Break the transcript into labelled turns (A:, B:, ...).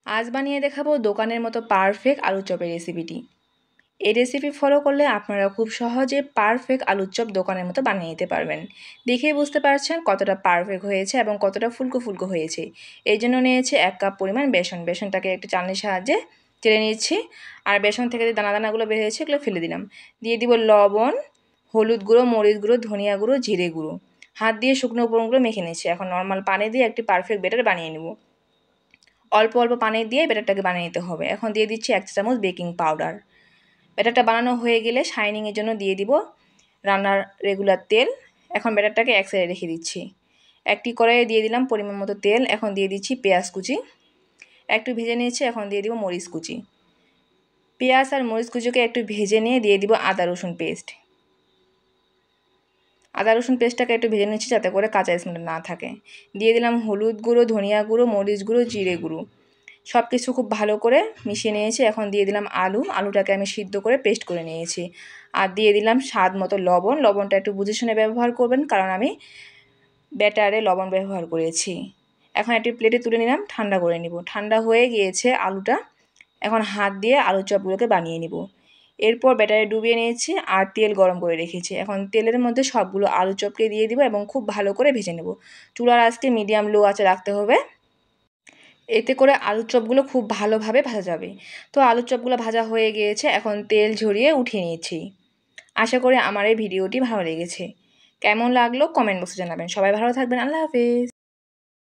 A: আজ বানিয়ে দেখাবো দোকানের মতো পারফেক্ট আলুর চপের রেসিপিটি। এই রেসিপি ফলো করলে আপনারা খুব সহজে পারফেক্ট আলুর চপ দোকানের মতো বানিয়ে নিতে পারবেন। দেখেই বুঝতে পারছেন কতটা পারফেক্ট হয়েছে এবং কতটা ফুলকো ফুলকো হয়েছে। এই জন্য নিয়েছি 1 কাপ পরিমাণ বেসন। বেসনটাকে একটু চালনির সাহায্যে চেলে নিচ্ছি। আর বেসন থেকে যে দানা দানাগুলো বের হয়েছে এগুলো ফেলে দিলাম। দিয়ে দিব লবণ, হলুদ গুঁড়ো, মরিচ গুঁড়ো, ধনিয়া গুঁড়ো, জিরে গুঁড়ো। হাত দিয়ে শুকনো উপকরণগুলো মেখে নিচ্ছি। এখন নর্মাল পানি দিয়ে একটি পারফেক্ট ব্যাটার বানিয়ে নেব। অল্প অল্প পানি দিয়ে ব্যাটারটাকে বানিয়ে নিতে হবে। এখন দিয়ে দিচ্ছি 1 চামচ বেকিং পাউডার। ব্যাটারটা বানানো হয়ে গেলে শাইনিংয়ের জন্য দিয়ে দিব রান্নার রেগুলার তেল। এখন ব্যাটারটাকে এক সাইডে রেখে দিচ্ছি। একটি কড়াইয়ে দিয়ে দিলাম পরিমাণ মতো তেল। এখন দিয়ে দিচ্ছি পেঁয়াজ কুচি, একটু ভেজে নিয়েছি। এখন দিয়ে দিব মরিচ কুচি। পেঁয়াজ আর মরিচ কুচিকে একটু ভেজে নিয়ে দিয়ে দিব আদা রসুন পেস্ট। আদা রসুন পেস্টটাকে একটু ভেজে নিচ্ছি যাতে করে কাঁচা স্মেল না থাকে। দিয়ে দিলাম হলুদ গুঁড়ো, ধনিয়া গুঁড়ো, মরিচ গুঁড়ো, জিরে গুঁড়ো। সব কিছু খুব ভালো করে মিশিয়ে নিয়েছি। এখন দিয়ে দিলাম আলুটাকে আমি সিদ্ধ করে পেস্ট করে নিয়েছি। আর দিয়ে দিলাম স্বাদ মতো লবণ। লবণটা একটু বুঝে শুনে ব্যবহার করবেন, কারণ আমি ব্যাটারে লবণ ব্যবহার করেছি। এখন একটি প্লেটে তুলে নিলাম, ঠান্ডা করে নিব। ঠান্ডা হয়ে গিয়েছে আলুটা। এখন হাত দিয়ে আলুর চপগুলোকে বানিয়ে নিব। এরপর ব্যাটারে ডুবিয়ে নিয়েছি আর তেল গরম করে রেখেছি। এখন তেলের মধ্যে সবগুলো আলু চপকে দিয়ে দিব এবং খুব ভালো করে ভেজে নেব। চুলার আঁচকে মিডিয়াম লো আঁচে রাখতে হবে। এতে করে আলুর চপগুলো খুব ভালোভাবে ভাজা যাবে। তো আলুর চপগুলো ভাজা হয়ে গিয়েছে। এখন তেল ঝরিয়ে উঠিয়ে নিয়েছি। আশা করি আমার এই ভিডিওটি ভালো লেগেছে। কেমন লাগলো কমেন্ট বক্সে জানাবেন। সবাই ভালো থাকবেন। আল্লাহ হাফেজ।